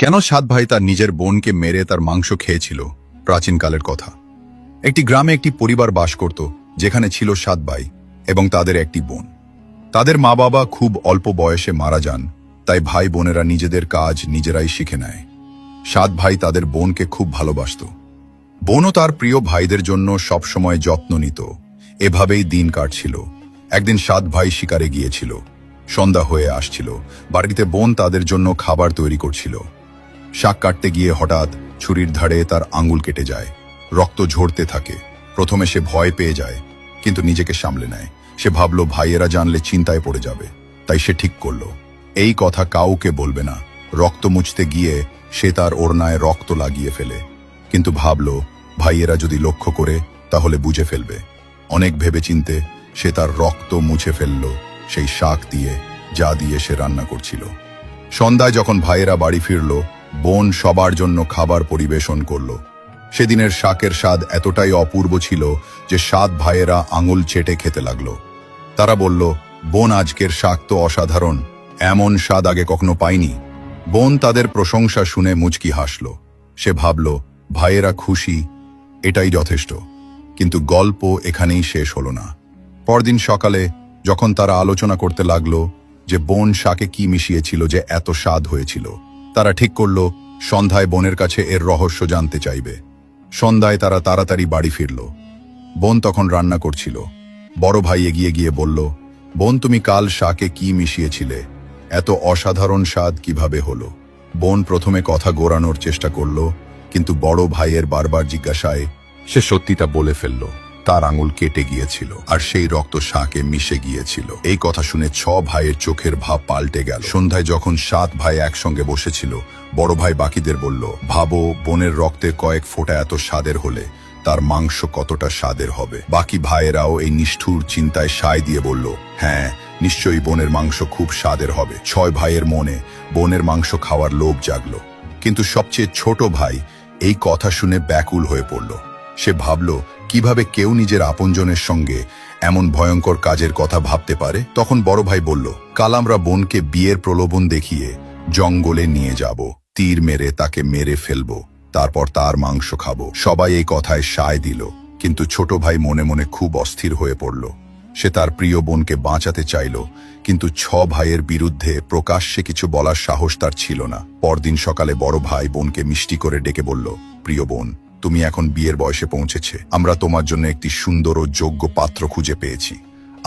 কেন সাত ভাই তার নিজের বোনকে মেরে তার মাংস খেয়েছিল? প্রাচীনকালের কথা। একটি গ্রামে একটি পরিবার বাস করত, যেখানে ছিল সাত ভাই এবং তাদের একটি বোন। তাদের মা বাবা খুব অল্প বয়সে মারা যান, তাই ভাই বোনেরা নিজেদের কাজ নিজেরাই শিখে নেয়। সাত ভাই তাদের বোনকে খুব ভালোবাসত। বোনও তার প্রিয় ভাইদের জন্য সবসময় যত্ন নিত। এভাবেই দিন কাটছিল। একদিন সাত ভাই শিকারে গিয়েছিল। সন্ধ্যা হয়ে আসছিল। বাড়িতে বোন তাদের জন্য খাবার তৈরি করছিল। শাক কাটতে গিয়ে হঠাৎ ছুরির ধারে তার আঙ্গুল কেটে যায়। রক্ত ঝরতে থাকে। প্রথমে সে ভয় পেয়ে যায়, কিন্তু নিজেকে সামলে নেয়। সে ভাবল ভাইয়েরা জানলে চিন্তায় পড়ে যাবে, তাই সে ঠিক করল এই কথা কাউকে বলবে না। রক্ত মুছতে গিয়ে সে তার ওড়নায় রক্ত লাগিয়ে ফেলে, কিন্তু ভাবল ভাইয়েরা যদি লক্ষ্য করে তাহলে বুঝে ফেলবে। অনেক ভেবেচিন্তে সে তার রক্ত মুছে ফেলল সেই শাক দিয়ে, যা দিয়ে সে রান্না করছিল। সন্ধ্যায় যখন ভাইয়েরা বাড়ি ফিরল, বোন সবার জন্য খাবার পরিবেশন করল। সেদিনের শাকের স্বাদ এতটাই অপূর্ব ছিল যে সাত ভাইয়েরা আঙুল চেটে খেতে লাগলো। তারা বলল, বোন, আজকের শাক তো অসাধারণ, এমন স্বাদ আগে কখনো পাইনি। বোন তাদের প্রশংসা শুনে মুচকি হাসল। সে ভাবল ভাইয়েরা খুশি, এটাই যথেষ্ট। কিন্তু গল্প এখানেই শেষ হলো না। পরদিন সকালে যখন তারা আলোচনা করতে লাগলো যে বোন শাকে কি মিশিয়েছিল যে এত স্বাদ হয়েছিল, তারা ঠিক করল সন্ধ্যায় বোনের কাছে এর রহস্য জানতে চাইবে। সন্ধ্যায় তারা তাড়াতাড়ি বাড়ি ফিরল। বোন তখন রান্না করছিল। বড় ভাই এগিয়ে গিয়ে বলল, বোন, তুমি কাল শাকে কি মিশিয়েছিলে? এত অসাধারণ স্বাদ কিভাবে হলো? বোন প্রথমে কথা গোড়ানোর চেষ্টা করল, কিন্তু বড় ভাইয়ের বারবার জিজ্ঞাসায় সে সত্যিটা বলে ফেলল। তার আঙুল কেটে গিয়েছিল আর সেই রক্ত শাকে মিশে গিয়েছিল। এই কথা শুনে ছ ভাইয়ের চোখের ভাব পাল্টে গেল। সন্ধ্যায় যখন সাত ভাই একসঙ্গে বসেছিল, বড় ভাই বাকিদের বলল, ভাবো, বোনের রক্তে কয়েক ফোঁটা এত স্বাদের হলে তার মাংস কতটা স্বাদের হবে। বাকি ভাইয়েরাও এই নিষ্ঠুর চিন্তায় সায় দিয়ে বলল, হ্যাঁ, নিশ্চয়ই বোনের মাংস খুব স্বাদের হবে। ছয় ভাইয়ের মনে বোনের মাংস খাওয়ার লোভ জাগল। কিন্তু সবচেয়ে ছোট ভাই এই কথা শুনে ব্যাকুল হয়ে পড়ল। সে ভাবল, কিভাবে কেউ নিজের আপনজনের সঙ্গে এমন ভয়ঙ্কর কাজের কথা ভাবতে পারে। তখন বড় ভাই বলল, কাল আমরা বোনকে বিয়ের প্রলোভন দেখিয়ে জঙ্গলে নিয়ে যাব, তীর মেরে তাকে মেরে ফেলবো, তারপর তার মাংস খাবো। সবাই এই কথায় সায় দিল, কিন্তু ছোট ভাই মনে মনে খুব অস্থির হয়ে পড়ল। সে তার প্রিয় বোনকে বাঁচাতে চাইল, কিন্তু ছ ভাইয়ের বিরুদ্ধে প্রকাশ্যে কিছু বলার সাহস তার ছিল না। পরদিন সকালে বড় ভাই বোনকে মিষ্টি করে ডেকে বলল, প্রিয় বোন, তুমি এখন বিয়ের বয়সে পৌঁছেছে। আমরা তোমার জন্য একটি সুন্দর ও যোগ্য পাত্র খুঁজে পেয়েছি।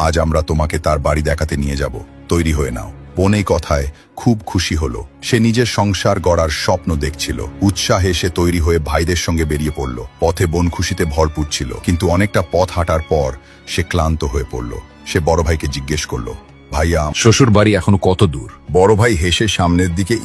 আজ আমরা তোমাকে তার বাড়ি দেখাতে নিয়ে যাব, তৈরি হয়ে নাও। বোন এই কথায় খুব খুশি হলো। সে নিজের সংসার গড়ার স্বপ্ন দেখছিল। উৎসাহে সে তৈরি হয়ে ভাইদের সঙ্গে বেরিয়ে পড়ল। পথে বোন খুশিতে ভরপুর ছিল, কিন্তু অনেকটা পথ হাঁটার পর সে ক্লান্ত হয়ে পড়ল। সে বড় ভাইকে জিজ্ঞেস করল, ভাইয়া, শ্বশুর বাড়ি এখনো কত দূর? বড় ভাই হেসে সামনের দিকে